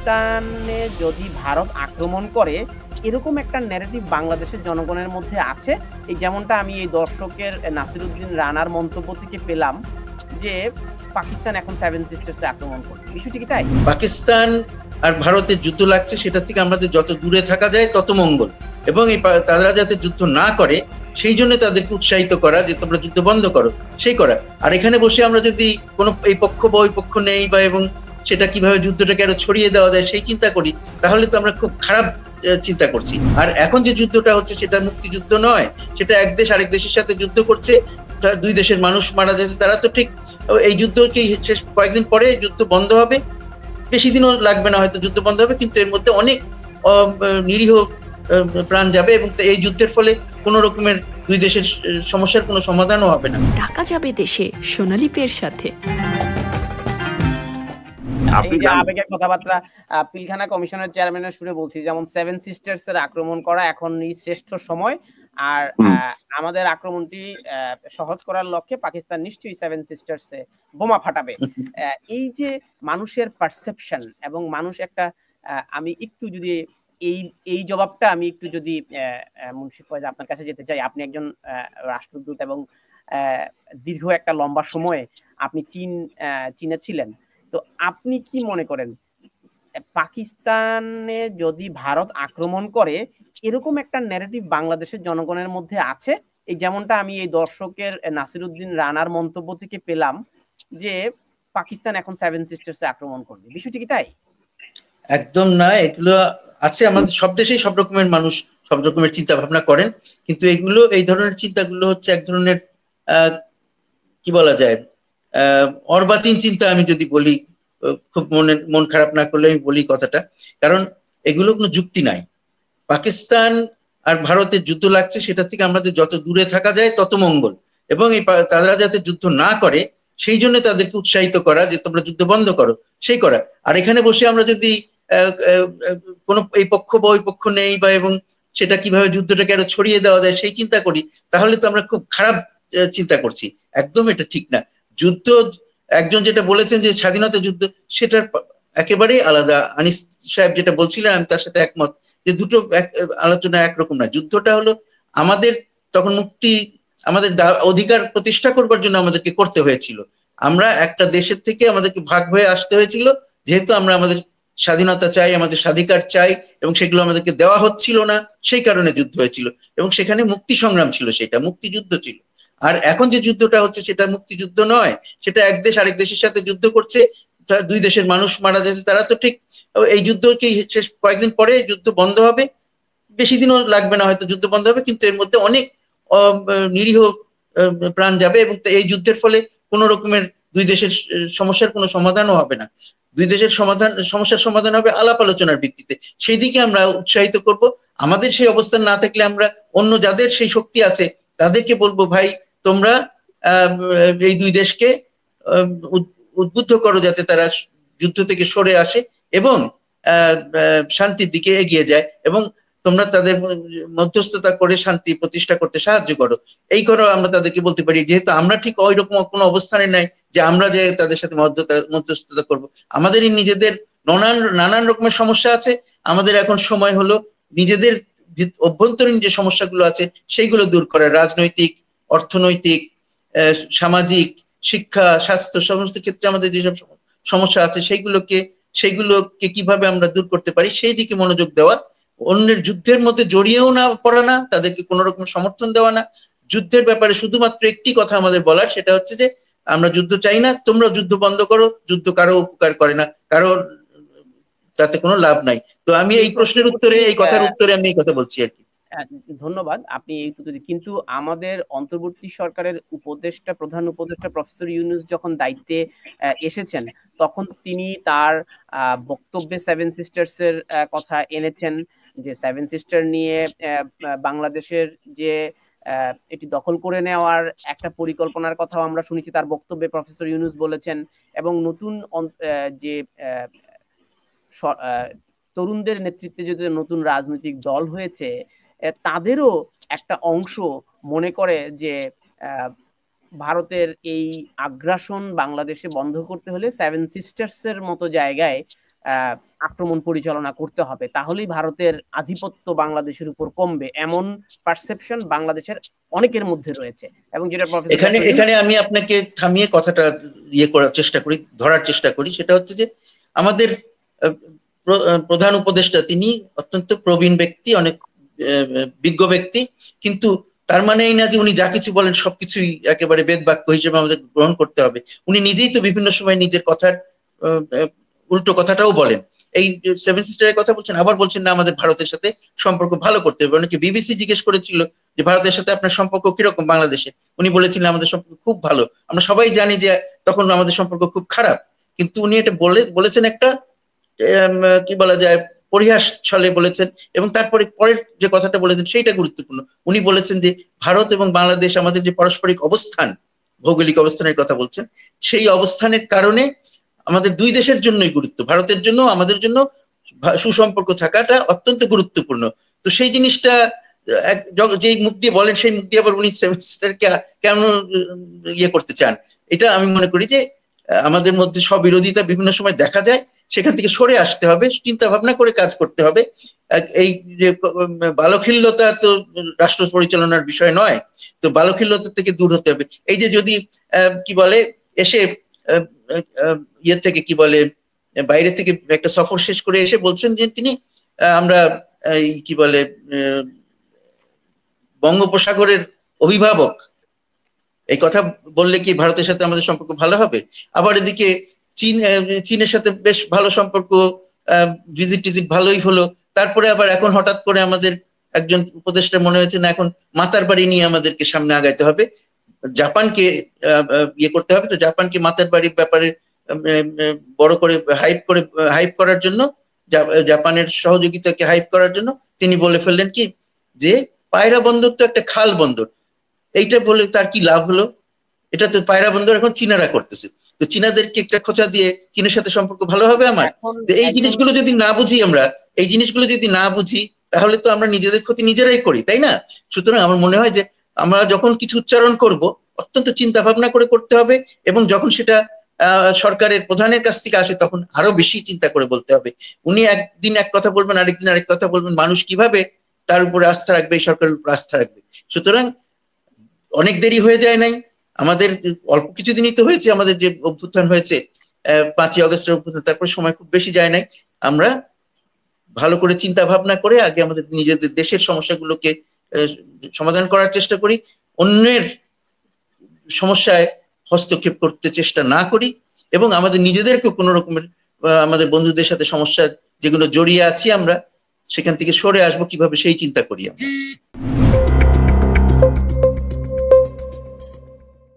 পাকিস্তানে যদি ভারত আক্রমণ করে এরকম একটা ন্যারেটিভ বাংলাদেশের জনগণের মধ্যে আছে। এই যেমনটা আমি এই দর্শকের নাসিরুদ্দিন রানার মন্তব্য থেকে পেলাম যে পাকিস্তান এখন সেভেন সিস্টার্সে আক্রমণ করবে। বিষয়টি কি তাই? পাকিস্তান আর ভারতের যুদ্ধ লাগছে, সেটা থেকে আমাদের যত দূরে থাকা যায় তত মঙ্গল, এবং তারা যাতে যুদ্ধ না করে সেই জন্য তাদেরকে উৎসাহিত করা যে তোমরা যুদ্ধ বন্ধ করো, সেই করা। আর এখানে বসে আমরা যদি কোনো এই পক্ষ বা ওই পক্ষ নেই বা এবং সেটা কিভাবে যুদ্ধটাকে আরো ছড়িয়ে দেওয়া যায় সেই চিন্তা করি, তাহলে তো আমরা খুব খারাপ চিন্তা করছি। আর এখন যে যুদ্ধটা হচ্ছে সেটা মুক্তিযুদ্ধ নয়, সেটা এক দেশ আরেক দেশের সাথে যুদ্ধ করছে, দুই দেশের মানুষ মারা যাচ্ছে। তারা তো ঠিক এই যুদ্ধ কি শেষ কয়েকদিন পরে যুদ্ধ বন্ধ হবে, বেশি দিনও লাগবে না হয়তো যুদ্ধ বন্ধ হবে, কিন্তু এর মধ্যে অনেক নিরীহ প্রাণ যাবে, এবং এই যুদ্ধের ফলে কোন রকমের দুই দেশের সমস্যার কোনো সমাধানও হবে না। টাকা যাবে দেশে সোনালী পের সাথে। এই যে আবেগের কথাবার্তা পিলখানা কমিশনের চেয়ারম্যানের সুরে বলছি, যেমন সেভেন সিস্টার্স এর আক্রমণ করা এখন শ্রেষ্ঠ সময়, আর আমাদের আক্রমণটি সহজ করার লক্ষ্যে পাকিস্তান নিশ্চয়ই সেভেন সিস্টার্স এ বোমা ফাটাবে। এই যে মানুষের পারসেপশন এবং মানুষ একটা আমি একটু যদি এই জবাবটা আমি একটু যদি মুন্সি ফয়েজ আপনার কাছে যেতে চাই। আপনি একজন রাষ্ট্রদূত এবং দীর্ঘ একটা লম্বা সময়ে আপনি চীনে ছিলেন। তো আপনি কি মনে করেন পাকিস্তানে যদি ভারত আক্রমণ করে এরকম একটা ন্যারেটিভ বাংলাদেশের জনগণের মধ্যে আছে? এই যেমনটা আমি এই দর্শকের নাসিরুদ্দিন রানার মন্তব্য থেকে পেলাম যে পাকিস্তান এখন সেভেন সিস্টার্সে আক্রমণ করবে। বিষয়টি কি তাই? একদম না, এগুলো আছে আমাদের সব দেশেই, সব রকমের মানুষ সব রকমের চিন্তা ভাবনা করেন, কিন্তু এগুলো এই ধরনের চিন্তাগুলো হচ্ছে এক ধরনের কি বলা যায় অর্বাচীন চিন্তা। আমি যদি বলি, খুব মন খারাপ না করলে আমি বলি কথাটা, কারণ এগুলো কোনো যুক্তি নাই। পাকিস্তান আর ভারতের যুদ্ধ লাগছে, সেটা থেকে আমাদের যত দূরে থাকা যায় তত মঙ্গল, এবং তারা যাতে যুদ্ধ না করে সেই জন্য তাদেরকে উৎসাহিত করা যে তোমরা যুদ্ধ বন্ধ করো, সেই করা। আর এখানে বসে আমরা যদি কোনো এই পক্ষ বা ওই পক্ষ নেই বা এবং সেটা কিভাবে যুদ্ধটাকে আরো ছড়িয়ে দেওয়া যায় সেই চিন্তা করি, তাহলে তো আমরা খুব খারাপ চিন্তা করছি। একদম এটা ঠিক না। যুদ্ধ, একজন যেটা বলেছেন যে স্বাধীনতা যুদ্ধ, সেটার একেবারেই আলাদা। আনিস সাহেব যেটা বলছিলেন আমি তার সাথে একমত, যে দুটো আলোচনা একরকম না। যুদ্ধটা হলো আমাদের তখন মুক্তি, আমাদের অধিকার প্রতিষ্ঠা করবার জন্য আমাদেরকে করতে হয়েছিল। আমরা একটা দেশের থেকে আমাদেরকে ভাগ হয়ে আসতে হয়েছিল, যেহেতু আমরা আমাদের স্বাধীনতা চাই, আমাদের স্বাধিকার চাই, এবং সেগুলো আমাদেরকে দেওয়া হচ্ছিল না, সেই কারণে যুদ্ধ হয়েছিল, এবং সেখানে মুক্তি সংগ্রাম ছিল, সেটা মুক্তিযুদ্ধ ছিল। আর এখন যে যুদ্ধটা হচ্ছে সেটা মুক্তিযুদ্ধ নয়, সেটা এক দেশ আরেক দেশের সাথে যুদ্ধ করছে, দুই দেশের মানুষ মারা যাচ্ছে। তারা তো ঠিক এই যুদ্ধ কি শেষ কয়েকদিন পরে যুদ্ধ বন্ধ হবে, বেশি দিনও লাগবে না হয়তো যুদ্ধ বন্ধ হবে, কিন্তু এর মধ্যে অনেক নিরীহ প্রাণ যাবে, এবং এই যুদ্ধের ফলে কোন রকমের দুই দেশের সমস্যার কোনো সমাধানও হবে না। দুই দেশের সমস্যার সমাধান হবে আলাপ আলোচনার ভিত্তিতে। সেই দিকে আমরা উৎসাহিত করব। আমাদের সেই অবস্থান না থাকলে আমরা অন্য যাদের সেই শক্তি আছে তাদেরকে বলবো, ভাই তোমরা এই দুই দেশকে উদ্বুদ্ধ করো যাতে তারা যুদ্ধ থেকে সরে আসে এবং শান্তির দিকে এগিয়ে যায়, এবং তোমরা তাদের মধ্যস্থতা করে শান্তি প্রতিষ্ঠা করতে সাহায্য করো। এই করো আমরা তাদেরকে বলতে পারি, যেহেতু আমরা ঠিক ওই রকম কোনো অবস্থানে নাই যে আমরা যে তাদের সাথে মধ্যস্থতা করব। আমাদেরই নিজেদের নানান রকমের সমস্যা আছে। আমাদের এখন সময় হলো নিজেদের অভ্যন্তরীণ যে সমস্যাগুলো আছে সেইগুলো দূর করা। রাজনৈতিক, অর্থনৈতিক, সামাজিক, শিক্ষা, স্বাস্থ্য, সমস্ত ক্ষেত্রে আমাদের যেসব সমস্যা আছে সেইগুলোকে কিভাবে আমরা দূর করতে পারি সেই দিকে মনোযোগ দেওয়া। অন্যের যুদ্ধের মধ্যে জড়িয়েও না পড়া না, তাদেরকে কোন রকম সমর্থন দেওয়া না। যুদ্ধের ব্যাপারে শুধুমাত্র একটি কথা আমাদের বলার, সেটা হচ্ছে যে আমরা যুদ্ধ চাই না, তোমরা যুদ্ধ বন্ধ করো। যুদ্ধ কারো উপকার করে না, কারো তাতে কোনো লাভ নাই। তো আমি এই প্রশ্নের উত্তরে, এই কথার উত্তরে আমি এই কথা বলছি আর কি। ধন্যবাদ আপনি এই উত্তর। কিন্তু আমাদের অন্তর্বর্তী সরকারের প্রধান উপদেষ্টা প্রফেসর ইউনূস যখন দায়িত্বে এসেছেন তখন তিনি তার বক্তব্যে সেভেন সিস্টার্স এর কথা এনেছেন, যে সেভেন সিস্টার নিয়ে বাংলাদেশের যে এটি দখল করে নেওয়ার একটা পরিকল্পনার কথাও আমরা শুনেছি তার বক্তব্যে প্রফেসর ইউনূস বলেছেন। এবং নতুন যে তরুণদের নেতৃত্বে যে নতুন রাজনৈতিক দল হয়েছে তাদেরও একটা অংশ মনে করে যে ভারতের এই আগ্রাসন বাংলাদেশে বন্ধ করতে হলে সেভেন সিস্টার্স এর মতো জায়গায় আক্রমণ পরিচালনা করতে হবে, তাহলেই ভারতের আধিপত্য বাংলাদেশের উপর কমবে, এমন পারসেপশন বাংলাদেশের অনেকের মধ্যে রয়েছে। এবং যেটা এখানে আমি আপনাকে থামিয়ে কথাটা করার চেষ্টা করি, ধরার চেষ্টা করি, সেটা হচ্ছে যে আমাদের প্রধান উপদেষ্টা তিনি অত্যন্ত প্রবীণ ব্যক্তি, অনেক বিজ্ঞ ব্যক্তি, কিন্তু তার মানে এই না যে উনি যা কিছু বলেন সবকিছুই একেবারে বেদ বাক্য হিসেবে আমাদের গ্রহণ করতে হবে। উনি নিজেই তো বিভিন্ন সময় নিজের কথার উল্টো কথাটাও বলেন। এই সেভেন সিস্টারের কথা বলছেন, আবার বলছেন না আমাদের ভারতের সাথে সম্পর্ক ভালো করতে হবে। অনেকে বিবিসি জিজ্ঞেস করেছিল যে ভারতের সাথে আপনার সম্পর্ক কিরকম বাংলাদেশে, উনি বলেছিলেন আমাদের সম্পর্ক খুব ভালো। আমরা সবাই জানি যে তখন আমাদের সম্পর্ক খুব খারাপ, কিন্তু উনি এটা বলেছেন একটা কি বলা যায় পরিহাস ছলে বলেছেন। এবং তারপরে পরের যে কথাটা বলেছেন সেইটা গুরুত্বপূর্ণ। উনি বলেছেন যে ভারত এবং বাংলাদেশ আমাদের যে পারস্পরিক অবস্থান, ভৌগোলিক অবস্থানের কথা বলছেন, সেই অবস্থানের কারণে আমাদের দুই দেশের জন্যই গুরুত্ব, ভারতের জন্য আমাদের জন্য সুসম্পর্ক থাকাটা অত্যন্ত গুরুত্বপূর্ণ। তো সেই জিনিসটা যে মুখ দিয়ে বলেন সেই মুখ দিয়ে আবার উনি সেমিস্টারকে কেন করতে চান, এটা আমি মনে করি যে আমাদের মধ্যে স্ববিরোধিতা বিভিন্ন সময় দেখা যায়, সেখান থেকে সরে আসতে হবে, চিন্তা ভাবনা করে কাজ করতে হবে। এই যে বালখিল্যতা তো রাষ্ট্র পরিচালনার বিষয় নয়, তো বালখিল্যতা থেকে দূর হতে হবে। এই যে যদি কি বলে এসে থেকে কি বলে বাইরে থেকে একটা সফর শেষ করে এসে বলছেন যে তিনি আমরা কি বলে বঙ্গোপসাগরের অভিভাবক, এই কথা বললে কি ভারতের সাথে আমাদের সম্পর্ক ভালো হবে? আবার এদিকে চীনের সাথে বেশ ভালো সম্পর্ক, ভিজিট টিজিট ভালোই হলো, তারপরে আবার এখন হঠাৎ করে আমাদের একজন উপদেষ্টা মনে হয়েছে না এখন মাতার বাড়ি নিয়ে আমাদেরকে সামনে আগাইতে হবে, জাপানকে করতে হবে। তো জাপানকে মাতার বাড়ির ব্যাপারে বড় করে হাইপ করার জন্য, জাপানের সহযোগিতাকে হাইপ করার জন্য তিনি বলে ফেললেন কি যে পায়রা বন্দর তো একটা খাল বন্দর, এইটা বলে তার কি লাভ হলো? এটা তো পায়রা বন্দর এখন চীনারা করতেছে, তো চীনাদেরকে একটা খোঁচা দিয়ে চীনের সাথে সম্পর্ক ভালো হবে আমার? এই জিনিসগুলো যদি না বুঝি, তাহলে তো আমরা নিজেদের ক্ষতি নিজেরাই করি, তাই না? সুতরাং আমার মনে হয় যে আমরা যখন কিছু উচ্চারণ করব অত্যন্ত চিন্তা ভাবনা করে করতে হবে, এবং যখন সেটা সরকারের প্রধানের কাছ থেকে আসে তখন আরো বেশি চিন্তা করে বলতে হবে। উনি একদিন এক কথা বলবেন, আরেকদিন আরেক কথা বলবেন, মানুষ কিভাবে তার উপরে আস্থা রাখবে, এই সরকারের উপর আস্থা রাখবে? সুতরাং অনেক দেরি হয়ে যায় নাই, আমাদের অল্প কিছুদিনই তো হয়েছে আমাদের যে অভ্যুত্থান হয়েছে 5ই আগস্টের অভ্যুত্থান, তারপরে সময় খুব বেশি যায় নাই। আমরা ভালো করে চিন্তা ভাবনা করে আগে আমাদের নিজেদের দেশের সমস্যাগুলোকে সমাধান করার চেষ্টা করি, অন্যের সমস্যায় হস্তক্ষেপ করতে চেষ্টা না করি, এবং আমাদের নিজেদেরকে কোনো রকমের আমাদের বন্ধুদের সাথে সমস্যা যেগুলো জড়িয়ে আছি আমরা সেখান থেকে সরে আসবো কিভাবে সেই চিন্তা করি আমরা।